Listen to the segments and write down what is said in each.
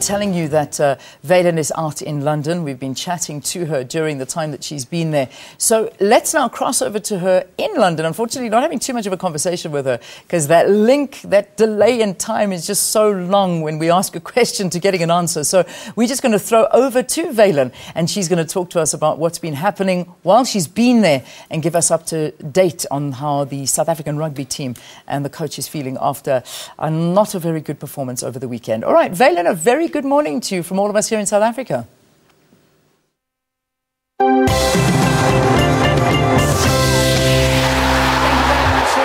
telling you that Vaylen is out in London. We've been chatting to her during the time that she's been there. So let's now cross over to her in London. Unfortunately, not having too much of a conversation with her because that link, that delay in time is just so long when we ask a question to getting an answer. So we're just going to throw over to Vaylen and she's going to talk to us about what's been happening while she's been there and give us up to date on how the South African rugby team and the coach is feeling after a not a very good performance over the weekend. All right, Vaylen, a very good morning to you from all of us here in South Africa.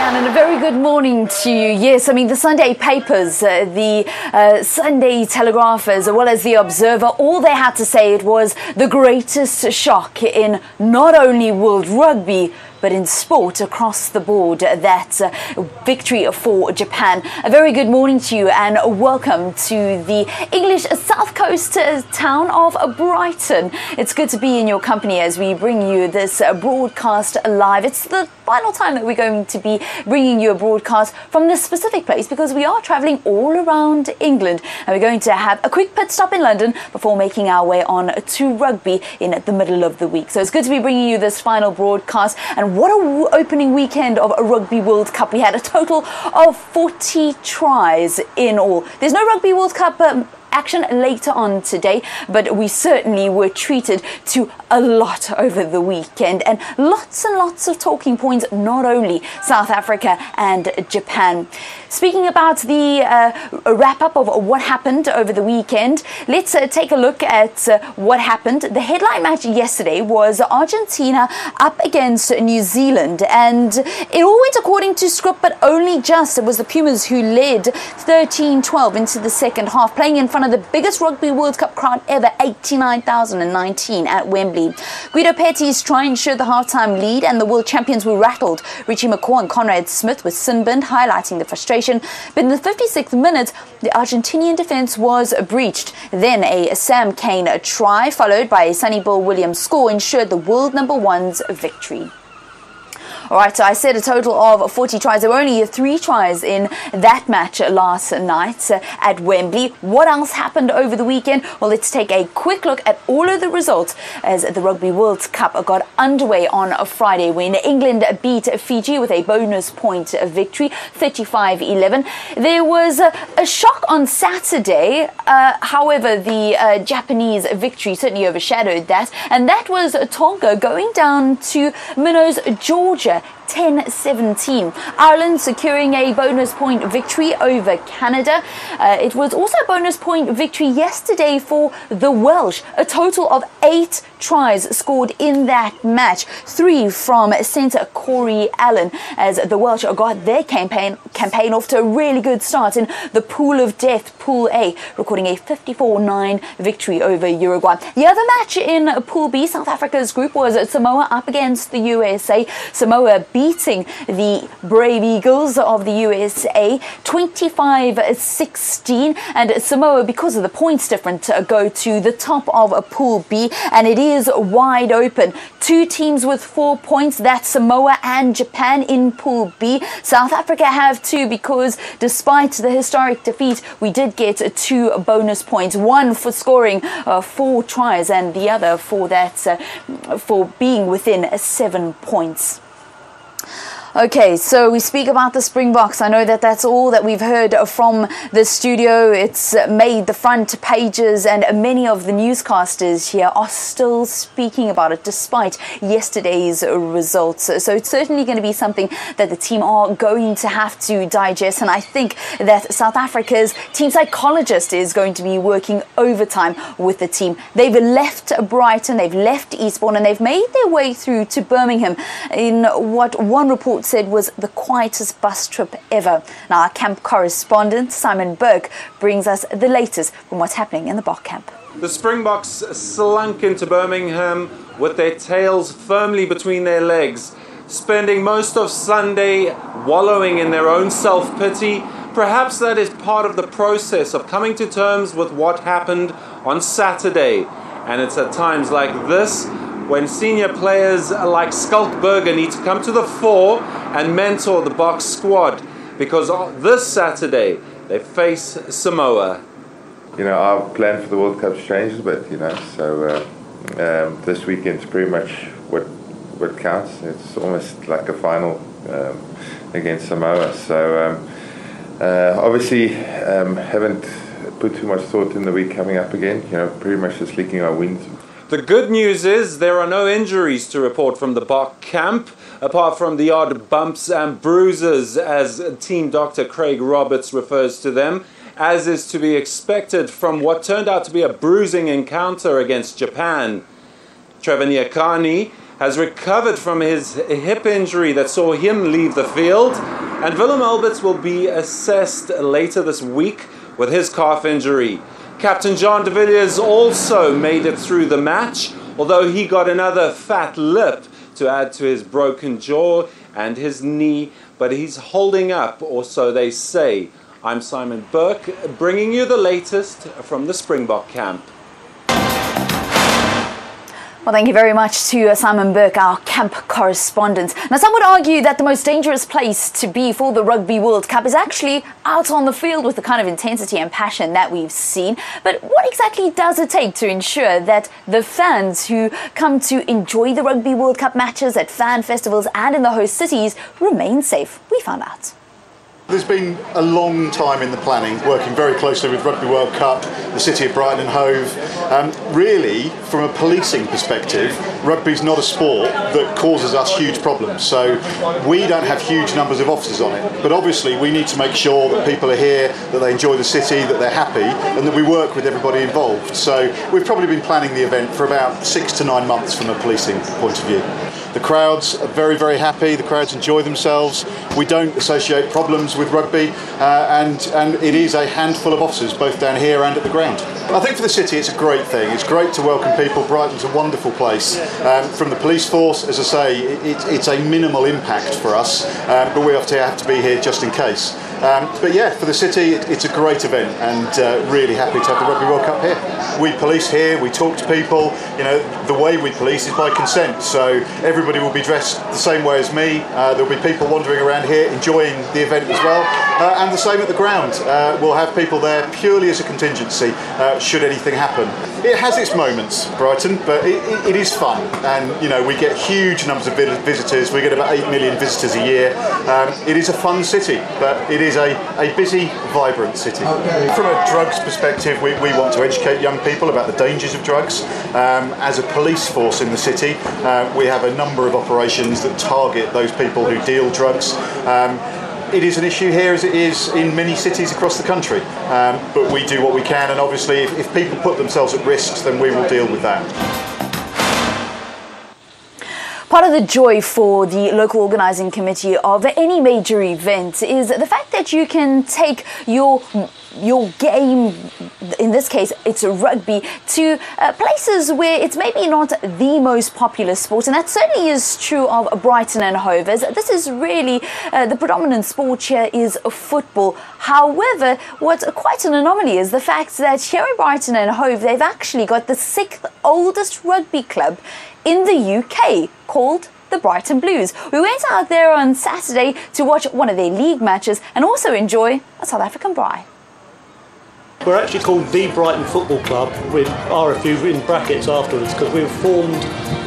And a very good morning to you. Yes, I mean, the Sunday papers, the Sunday Telegraph, as well as the Observer, all they had to say it was the greatest shock in not only world rugby, but in sport across the board, that victory for Japan. A very good morning to you and welcome to the English South Coast town of Brighton. It's good to be in your company as we bring you this broadcast live. It's the final time that we're going to be bringing you a broadcast from this specific place because we are travelling all around England and we're going to have a quick pit stop in London before making our way on to rugby in the middle of the week. So it's good to be bringing you this final broadcast. And what a opening weekend of a Rugby World Cup. We had a total of 40 tries in all. There's no Rugby World Cup action later on today, but we certainly were treated to a lot over the weekend and lots of talking points, not only South Africa and Japan. Speaking about the wrap-up of what happened over the weekend, let's take a look at what happened. The headline match yesterday was Argentina up against New Zealand, and it all went according to script, but only just. It was the Pumas who led 13-12 into the second half, playing in front of the biggest Rugby World Cup crowd ever, 89,019 at Wembley. Guido Petty's try ensured the halftime lead, and the world champions were rattled. Richie McCaw and Conrad Smith were sin-binned, highlighting the frustration. But in the 56th minute, the Argentinian defence was breached. Then a Sam Cane try, followed by a Sonny Bill Williams score, ensured the world number one's victory. All right, so I said a total of 40 tries. There were only 3 tries in that match last night at Wembley. What else happened over the weekend? Well, let's take a quick look at all of the results as the Rugby World Cup got underway on a Friday when England beat Fiji with a bonus point victory, 35-11. There was a shock on Saturday. However, the Japanese victory certainly overshadowed that, and that was Tonga going down to Minnows, Georgia, 10-17. Ireland securing a bonus point victory over Canada. It was also a bonus point victory yesterday for the Welsh. A total of 8 tries scored in that match. 3 from centre Corey Allen, as the Welsh got their campaign off to a really good start in the pool of death, Pool A, recording a 54-9 victory over Uruguay. The other match in Pool B, South Africa's group, was Samoa up against the USA. Samoa beating the Brave Eagles of the USA 25-16, and Samoa, because of the points difference, go to the top of Pool B, and it is wide open. 2 teams with 4 points, that's Samoa and Japan in Pool B. South Africa have 2 because despite the historic defeat, we did get 2 bonus points, one for scoring 4 tries and the other for that for being within 7 points. Okay, so we speak about the Springboks. I know that that's all that we've heard from the studio. It's made the front pages, and many of the newscasters here are still speaking about it despite yesterday's results. So it's certainly going to be something that the team are going to have to digest, and I think that South Africa's team psychologist is going to be working overtime with the team. They've left Brighton, they've left Eastbourne, and they've made their way through to Birmingham in what one report said was the quietest bus trip ever. Now, our camp correspondent Simon Burke brings us the latest from what's happening in the Bok camp. The Springboks slunk into Birmingham with their tails firmly between their legs, spending most of Sunday wallowing in their own self-pity. Perhaps that is part of the process of coming to terms with what happened on Saturday. And it's at times like this when senior players like Skulkberger need to come to the fore and mentor the Boks squad, because this Saturday they face Samoa. our plan for the World Cup's changed a bit, so this weekend's pretty much what counts. It's almost like a final against Samoa, so obviously haven't put too much thought in the week coming up again, pretty much just licking our wings. The good news is there are no injuries to report from the Bok camp, apart from the odd bumps and bruises, as team doctor Craig Roberts refers to them, as is to be expected from what turned out to be a bruising encounter against Japan. Trevor Nyakani has recovered from his hip injury that saw him leave the field, and Willem Alberts will be assessed later this week with his calf injury. Captain John de Villiers also made it through the match, although he got another fat lip to add to his broken jaw and his knee, but he's holding up, or so they say. I'm Simon Burke, bringing you the latest from the Springbok camp. Well, thank you very much to Simon Burke, our camp correspondent. Now, some would argue that the most dangerous place to be for the Rugby World Cup is actually out on the field with the kind of intensity and passion that we've seen. But what exactly does it take to ensure that the fans who come to enjoy the Rugby World Cup matches at fan festivals and in the host cities remain safe? We found out. There's been a long time in the planning, working very closely with Rugby World Cup, the City of Brighton and Hove. Really, from a policing perspective, rugby's not a sport that causes us huge problems. So we don't have huge numbers of officers on it. But obviously we need to make sure that people are here, that they enjoy the city, that they're happy, and that we work with everybody involved. So we've probably been planning the event for about 6 to 9 months from a policing point of view. The crowds are very, very happy. The crowds enjoy themselves. We don't associate problems with rugby, and it is a handful of officers, both down here and at the ground. I think for the city it's a great thing. It's great to welcome people. Brighton's a wonderful place. From the police force, as I say, it's a minimal impact for us, but we have to be here just in case. But yeah, for the city, it's a great event, and really happy to have the Rugby World Cup here. We police here, we talk to people. The way we police is by consent, so everybody will be dressed the same way as me. There'll be people wandering around here enjoying the event as well, and the same at the ground. We'll have people there purely as a contingency should anything happen. It has its moments, Brighton, but it is fun, and we get huge numbers of visitors. We get about 8 million visitors a year. It is a fun city, but it is a busy, vibrant city. From a drugs perspective, we want to educate young people about the dangers of drugs. As a police force in the city, we have a number of operations that target those people who deal drugs. It is an issue here as it is in many cities across the country, but we do what we can, and obviously if people put themselves at risks, then we will deal with that. Part of the joy for the local organising committee of any major event is the fact that you can take your game, in this case it's rugby, to places where it's maybe not the most popular sport, and that certainly is true of Brighton and Hove. As this is really the predominant sport here is football. However, what's quite an anomaly is the fact that here in Brighton and Hove they've actually got the 6th oldest rugby club in the UK, called the Brighton Blues. We went out there on Saturday to watch one of their league matches and also enjoy a South African braai. We're actually called the Brighton Football Club, with RFU in brackets afterwards, because we were formed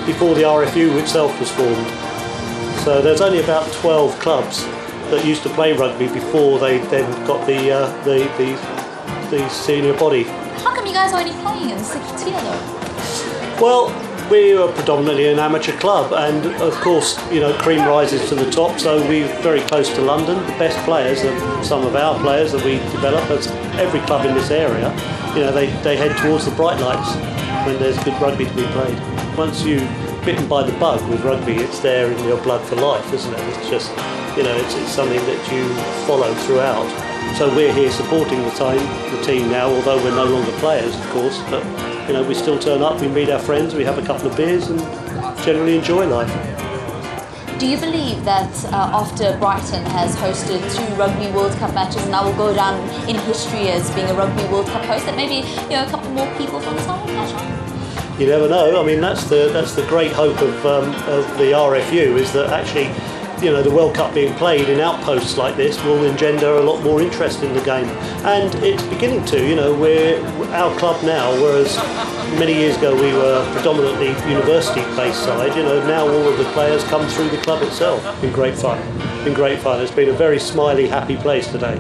before the RFU itself was formed. So there's only about 12 clubs that used to play rugby before they then got the senior body. How come you guys are only playing in the 6th tier though? Well, we are predominantly an amateur club, and of course, cream rises to the top, so we're very close to London. The best players, some of our players that we develop, as every club in this area, they head towards the bright lights when there's good rugby to be played. Once you're bitten by the bug with rugby, it's there in your blood for life, isn't it? It's just, it's something that you follow throughout. So we're here supporting the team now, although we're no longer players, of course, but we still turn up, we meet our friends, we have a couple of beers and generally enjoy life. Do you believe that after Brighton has hosted 2 Rugby World Cup matches and now will go down in history as being a Rugby World Cup host, that maybe a couple more people from the town will catch on? You never know. I mean, that's the great hope of the RFU, is that actually you know, the World Cup being played in outposts like this will engender a lot more interest in the game, and it's beginning to. You know, we're our club now, whereas many years ago we were predominantly university-based side. You know, now all of the players come through the club itself. Been great fun. Been great fun. It's been a very smiley, happy place today.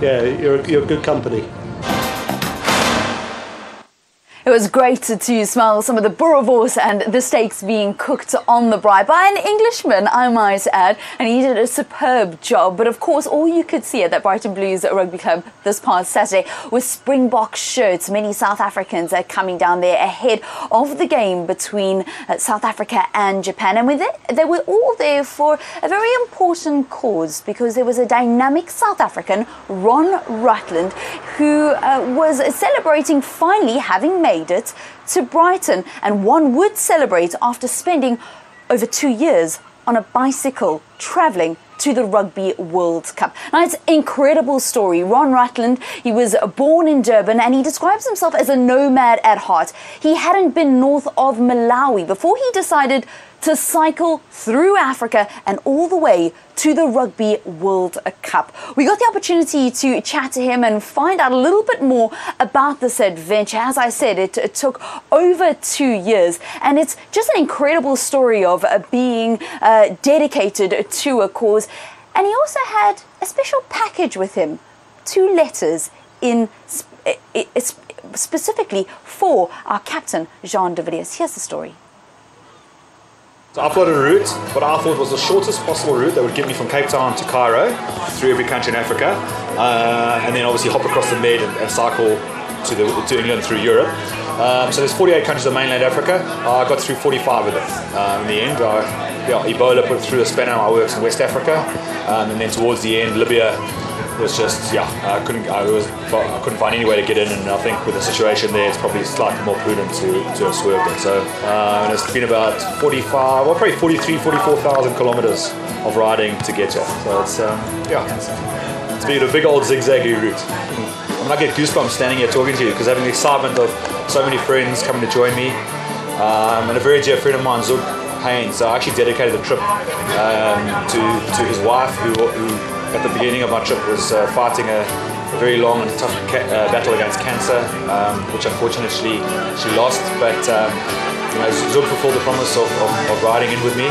Yeah, you're good company. It was great to smell some of the boerewors and the steaks being cooked on the braai by an Englishman, I might add, and he did a superb job. But of course, all you could see at that Brighton Blues Rugby Club this past Saturday was Springbok shirts. Many South Africans are coming down there ahead of the game between South Africa and Japan. And they were all there for a very important cause, because there was a dynamic South African, Ron Rutland, who was celebrating finally having made it to Brighton, and one would celebrate after spending over 2 years on a bicycle travelling to the Rugby World Cup. Now, it's an incredible story. Ron Rutland, he was born in Durban, and he describes himself as a nomad at heart. He hadn't been north of Malawi before he decided to cycle through Africa and all the way to the Rugby World Cup. We got the opportunity to chat to him and find out a little bit more about this adventure. As I said, it took over 2 years, and it's just an incredible story of being dedicated to a cause. And he also had a special package with him, 2 letters in specifically for our captain, Jean de Villiers. Here's the story. So I plotted a route, what I thought was the shortest possible route that would get me from Cape Town to Cairo, through every country in Africa, and then obviously hop across the Med and cycle to England through Europe. So there's 48 countries of mainland Africa. I got through 45 of them. In the end, Ebola put through a spanner. I worked in West Africa, and then towards the end, Libya was just, I couldn't find any way to get in, and I think with the situation there, it's probably slightly more prudent to have swerved it. So and it's been about 44,000 kilometers of riding to get here. So it's been a big old zigzaggy route. I mean, I get goosebumps standing here talking to you, because having the excitement of so many friends coming to join me, and a very dear friend of mine, Zug Haynes. So I actually dedicated the trip to his wife, who at the beginning of my trip was fighting a very long and tough battle against cancer, which unfortunately she lost. But Zug fulfilled the promise of riding in with me.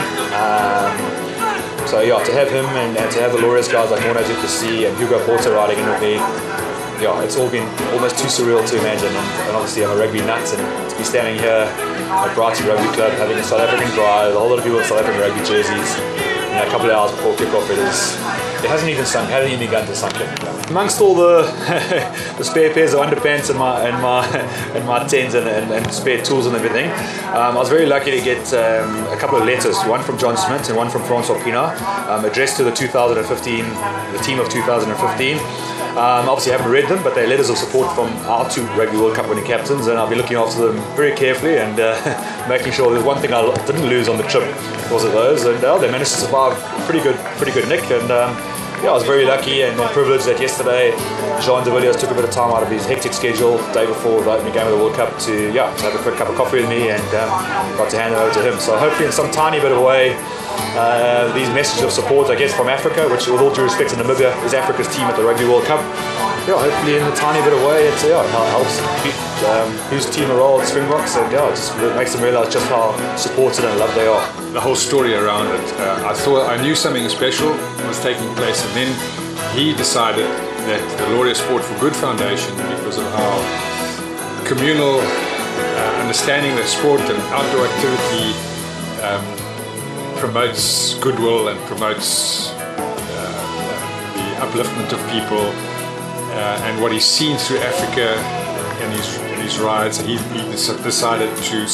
So to have him and to have the glorious guys like Morna Duplessis and Hugo Porter riding in with me, it's all been almost too surreal to imagine. And obviously I'm a rugby nut, and to be standing here at Brighton Rugby Club having a South African drive, a whole lot of people in South African rugby jerseys, a couple of hours before kickoff, it hasn't even begun to sunk in. Amongst all the the spare pairs of underpants and my tents and spare tools and everything, I was very lucky to get a couple of letters, one from John Smith and one from Francois Pienaar, addressed to the team of 2015. Obviously I haven't read them, but they're letters of support from our 2 Rugby World Cup winning captains, and I'll be looking after them very carefully and making sure there's one thing I didn't lose on the trip was those, and they managed to survive pretty good nick, and I was very lucky and privileged that yesterday Jean de Villiers took a bit of time out of his hectic schedule the day before the opening game of the World Cup to have a quick cup of coffee with me, and got to hand it over to him. So hopefully in some tiny bit of a way, these messages of support, I guess, from Africa, which with all due respect to Namibia is Africa's team at the Rugby World Cup, hopefully in a tiny bit of way it helps whose team are all at Springboks, and it just makes them realise just how supported and loved they are. The whole story around it, I thought I knew something special was taking place, and then he decided that the Laureate Sport for Good Foundation, because of our communal understanding that sport and outdoor activity promotes goodwill and promotes the upliftment of people, and what he's seen through Africa in his rides, he decided to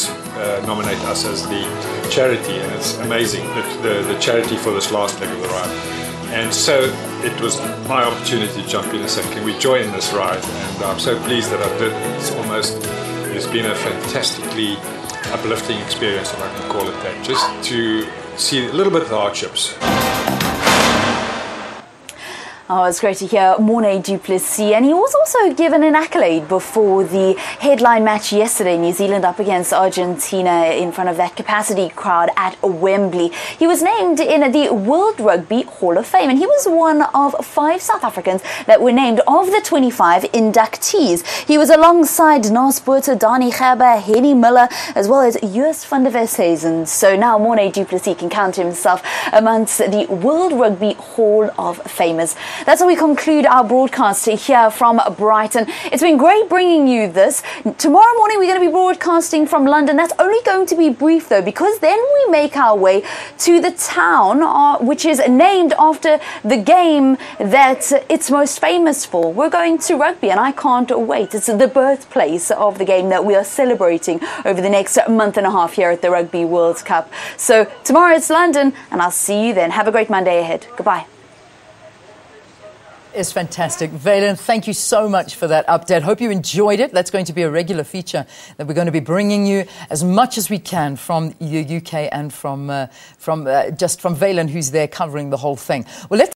nominate us as the charity, and it's amazing, the charity for this last leg of the ride. And so it was my opportunity to jump in and say, can we join this ride? And I'm so pleased that I did. It's been a fantastically uplifting experience, if I can call it that, just to see a little bit of the hardships. Oh, it's great to hear Mornay du Plessis. And he was also given an accolade before the headline match yesterday, New Zealand up against Argentina in front of that capacity crowd at Wembley. He was named in the World Rugby Hall of Fame, and he was one of 5 South Africans that were named of the 25 inductees. He was alongside Nas Botha, Dani Gerber, Henny Miller, as well as Joos van der Westhuizen. So now Mornay du Plessis can count himself amongst the World Rugby Hall of Famers. That's how we conclude our broadcast here from Brighton. It's been great bringing you this. Tomorrow morning we're going to be broadcasting from London. That's only going to be brief though, because then we make our way to the town which is named after the game that it's most famous for. We're going to Rugby, and I can't wait. It's the birthplace of the game that we are celebrating over the next month and a half here at the Rugby World Cup. So tomorrow it's London, and I'll see you then. Have a great Monday ahead. Goodbye. It's fantastic. Vaylen, thank you so much for that update. Hope you enjoyed it. That's going to be a regular feature that we're going to be bringing you as much as we can from the UK and from Vaylen, who's there covering the whole thing. Well, let's